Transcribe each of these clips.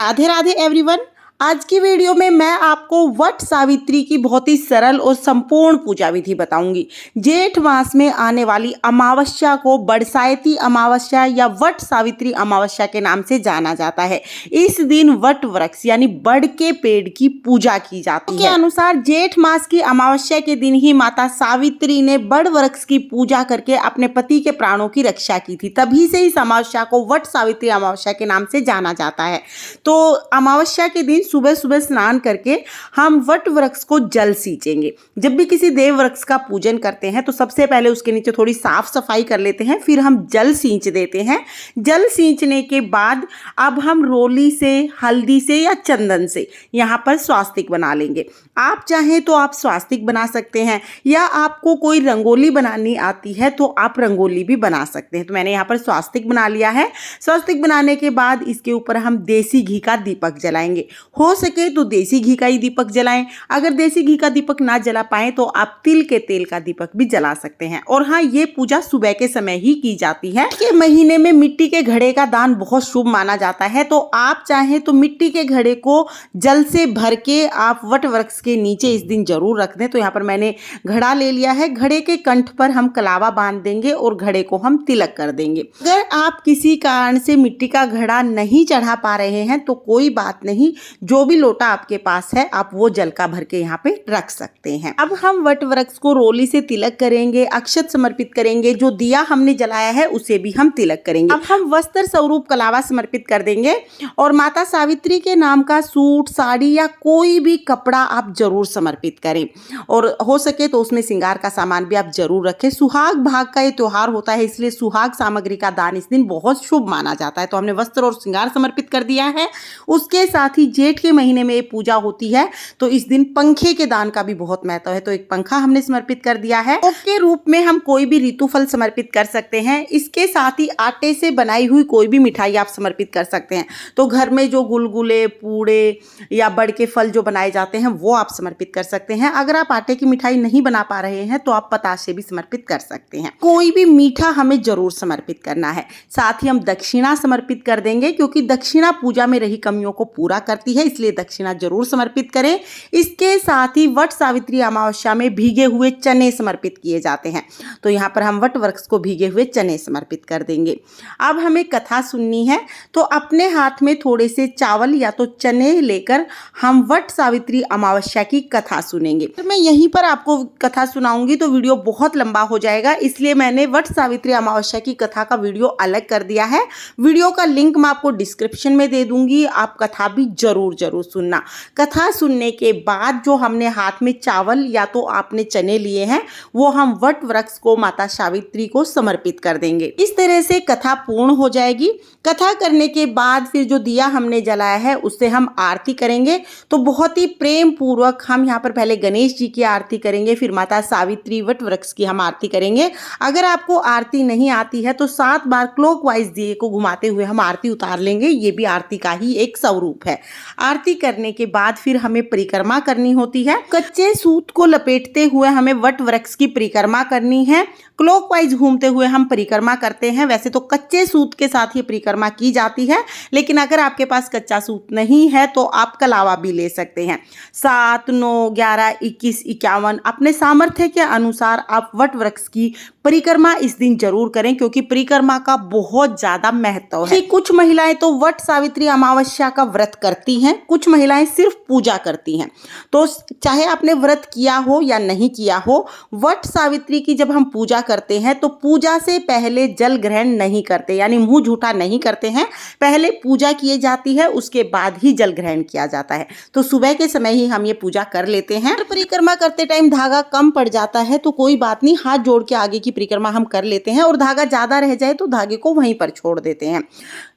Radhe Radhe everyone. आज की video में मैं आपको वट सावित्री की बहुत ही सरल और संपूर्ण पूजा विधि बताऊंगी। जेठ मास में आने वाली अमावस्या को बरसाती अमावस्या या वट सावित्री अमावस्या के नाम से जाना जाता है। इस दिन वट वृक्ष यानी बड़ के पेड़ की पूजा की जाती है। के अनुसार जेठ मास की अमावस्या के दिन ही माता सावित्री ने बड़ वृक्ष की पूजा करके अपने पति के प्राणों की रक्षा की थी। तभी से इस अमावस्या को वट सावित्री अमावस्या के नाम से जाना जाता है। तो अमावस्या के दिन सुबह सुबह स्नान करके हम वट वृक्ष को जल सींचेंगे। जब भी किसी देव वृक्ष का पूजन करते हैं तो सबसे पहले उसके नीचे थोड़ी साफ सफाई कर लेते हैं, फिर हम जल सींच देते हैं। जल सींचने के बाद अब हम रोली से, हल्दी से या चंदन से यहाँ पर स्वास्तिक बना लेंगे। आप चाहें तो आप स्वास्तिक बना सकते हैं, या आपको कोई रंगोली बनानी आती है तो आप रंगोली भी बना सकते हैं। तो मैंने यहाँ पर स्वास्तिक बना लिया है। स्वास्तिक बनाने के बाद इसके ऊपर हम देसी घी का दीपक जलाएंगे। हो सके तो देसी घी का ही दीपक जलाएं। अगर देसी घी का दीपक ना जला पाए तो आप तिल के तेल का दीपक भी जला सकते हैं। और हाँ, ये पूजा सुबह के समय ही की जाती है। के महीने में मिट्टी के घड़े का दान बहुत शुभ माना जाता है, तो आप चाहें तो मिट्टी के घड़े को जल से भर के आप वट वृक्ष के नीचे इस दिन जरूर रख दें। तो यहाँ पर मैंने घड़ा ले लिया है। घड़े के कंठ पर हम कलावा बांध देंगे और घड़े को हम तिलक कर देंगे। अगर आप किसी कारण से मिट्टी का घड़ा नहीं चढ़ा पा रहे हैं तो कोई बात नहीं, जो भी लोटा आपके पास है आप वो जल का भर के यहाँ पे रख सकते हैं। अब हम वट वृक्ष को रोली से तिलक करेंगे, अक्षत समर्पित करेंगे। जो दिया हमने जलाया है उसे भी हम तिलक करेंगे। अब हम वस्त्र स्वरूप कलावा समर्पित कर देंगे और माता सावित्री के नाम का सूट, साड़ी या कोई भी कपड़ा आप जरूर समर्पित करें। और हो सके तो उसमें श्रृंगार का सामान भी आप जरूर रखें। सुहाग भाग का ये त्योहार होता है, इसलिए सुहाग सामग्री का दान इस दिन बहुत शुभ माना जाता है। तो हमने वस्त्र और श्रृंगार समर्पित कर दिया है। उसके साथ ही जेठ के महीने में ये पूजा होती है तो इस दिन पंखे के दान का भी बहुत महत्व है। तो एक पंखा हमने समर्पित कर दिया है। भोग के रूप में हम कोई भी ऋतु फल समर्पित कर सकते हैं। इसके साथ ही आटे से बनाई हुई कोई भी मिठाई आप समर्पित कर सकते हैं। तो घर में जो गुलगुले, पूड़े या बड़ के फल जो बनाए जाते हैं वो आप समर्पित कर सकते हैं। अगर आप आटे की मिठाई नहीं बना पा रहे हैं तो आप पतासे भी समर्पित कर सकते हैं। कोई भी मीठा हमें जरूर समर्पित करना है। साथ ही हम दक्षिणा समर्पित कर देंगे, क्योंकि दक्षिणा पूजा में रही कमियों को पूरा करती है, इसलिए दक्षिणा जरूर समर्पित करें। इसके साथ ही वट सावित्री अमावस्या में भीगे हुए चने समर्पित किए जाते हैं। तो यहाँ पर हम वट वृक्ष को भीगे हुए चने समर्पित कर देंगे। अब हमें कथा सुननी है, तो अपने हाथ में थोड़े से चावल या तो चने लेकर हम वट सावित्री अमावस्या की कथा सुनेंगे। तो मैं यहीं पर आपको कथा सुनाऊंगी तो वीडियो बहुत लंबा हो जाएगा, इसलिए मैंने वट सावित्री अमावस्या की कथा का वीडियो अलग कर दिया है। वीडियो का लिंक मैं आपको डिस्क्रिप्शन में दे दूंगी, आप कथा भी जरूर सुनना। कथा सुनने के बाद जो हमने हाथ में चावल या तो आपने चने लिए हैं वो हम वट वृक्ष को माता सावित्री को समर्पित कर देंगे। इस तरह से कथा पूर्ण हो जाएगी। कथा करने के बाद फिर जो दिया हमने जलाया है उससे हम आरती करेंगे। तो बहुत ही प्रेम पूर्वक हम यहाँ पर पहले गणेश जी की आरती करेंगे, फिर माता सावित्री वट वृक्ष की हम आरती करेंगे। अगर आपको आरती नहीं आती है तो 7 बार क्लॉकवाइज दिए को घुमाते हुए हम आरती उतार लेंगे। ये भी आरती का ही एक स्वरूप है। आरती करने के बाद फिर हमें परिक्रमा करनी होती है। कच्चे सूत को लपेटते हुए हमें वट वृक्ष की परिक्रमा करनी है। क्लॉकवाइज घूमते हुए हम परिक्रमा करते हैं। वैसे तो कच्चे सूत के साथ ही परिक्रमा की जाती है, लेकिन अगर आपके पास कच्चा सूत नहीं है तो आप कलावा भी ले सकते हैं। 7, 9, 11, 21, 51 अपने सामर्थ्य के अनुसार आप वट वृक्ष की परिक्रमा इस दिन जरूर करें, क्योंकि परिक्रमा का बहुत ज्यादा महत्व है। कुछ महिलाएं तो वट सावित्री अमावस्या का व्रत करती हैं, कुछ महिलाएं सिर्फ पूजा करती हैं। तो चाहे आपने व्रत किया हो या नहीं किया हो, वट सावित्री की जब हम पूजा करते हैं तो पूजा से पहले जल ग्रहण नहीं करते, यानी मुंह झूठा नहीं करते हैं। पहले पूजा की जाती है, उसके बाद ही जल ग्रहण किया जाता है। तो सुबह के समय ही हम ये पूजा कर लेते हैं। परिक्रमा करते टाइम धागा कम पड़ जाता है तो कोई बात नहीं, हाथ जोड़ के आगे की परिक्रमा हम कर लेते हैं, और धागा ज्यादा रह जाए तो धागे को वहीं पर छोड़ देते हैं।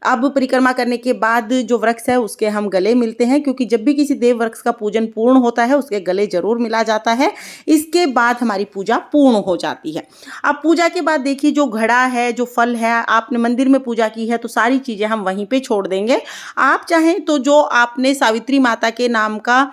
अब परिक्रमा करने के बाद जो वृक्ष है उसके हम गले मिलते हैं, क्योंकि जब भी किसी देव वृक्ष का पूजन पूर्ण होता है उसके गले जरूर मिला जाता है। इसके बाद हमारी पूजा पूर्ण हो जाती है। अब पूजा के बाद देखिए, जो घड़ा है, जो फल है, आपने मंदिर में पूजा की है तो सारी चीजें हम वहीं पे छोड़ देंगे। आप चाहें तो जो आपने सावित्री माता के नाम का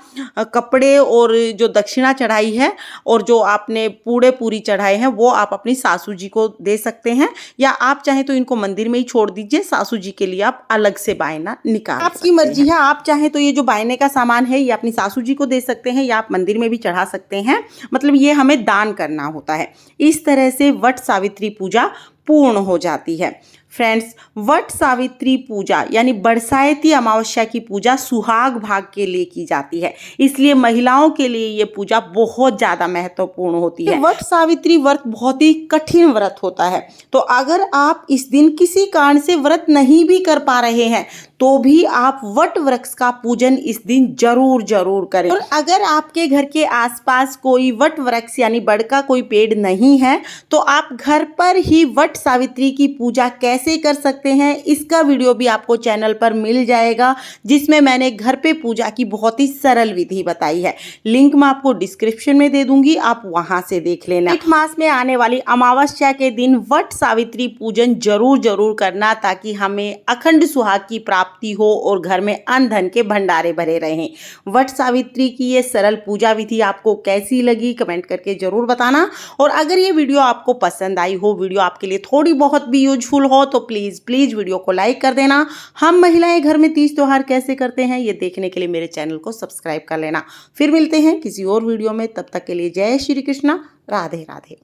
कपड़े और जो दक्षिणा चढ़ाई है और जो आपने पूड़े पूरी चढ़ाए हैं वो आप अपनी अपनी सासू जी को दे सकते हैं, या आप चाहें तो इनको मंदिर में ही छोड़ दीजिए। सासू जी के लिए आप अलग से बायना निकाल सकते हैं। आपकी मर्जी है, आप चाहें तो ये जो बायने का सामान है ये अपनी सासू जी को दे सकते हैं, या आप मंदिर में भी चढ़ा सकते हैं। मतलब ये हमें दान करना होता है। इस तरह से वट सावित्री पूजा पूर्ण हो जाती है। फ्रेंड्स, वट सावित्री पूजा यानी बरसाती अमावस्या की पूजा सुहाग भाग के लिए की जाती है, इसलिए महिलाओं के लिए ये पूजा बहुत ज़्यादा महत्वपूर्ण होती है। वट सावित्री व्रत बहुत ही कठिन व्रत होता है, तो अगर आप इस दिन किसी कारण से व्रत नहीं भी कर पा रहे हैं तो भी आप वट वृक्ष का पूजन इस दिन जरूर जरूर करें। और अगर आपके घर के आसपास कोई वट वृक्ष यानी बड़ का कोई पेड़ नहीं है तो आप घर पर ही वट सावित्री की पूजा कैसे कर सकते हैं, इसका वीडियो भी आपको चैनल पर मिल जाएगा, जिसमें मैंने घर पे पूजा की बहुत ही सरल विधि बताई है। लिंक मैं आपको डिस्क्रिप्शन में दे दूंगी, आप वहां से देख लेना। जेठ मास में आने वाली अमावस्या के दिन वट सावित्री पूजन जरूर जरूर करना, ताकि हमें अखंड सुहाग की प्राप्ति हो और घर में अन्न धन के भंडारे भरे रहें। वट सावित्री की ये सरल पूजा विधि आपको कैसी लगी कमेंट करके जरूर बताना। और अगर ये वीडियो आपको पसंद आई हो, वीडियो आपके लिए थोड़ी बहुत भी यूजफुल हो, तो प्लीज वीडियो को लाइक कर देना। हम महिलाएं घर में तीज त्योहार कैसे करते हैं ये देखने के लिए मेरे चैनल को सब्सक्राइब कर लेना। फिर मिलते हैं किसी और वीडियो में, तब तक के लिए जय श्री कृष्णा, राधे राधे।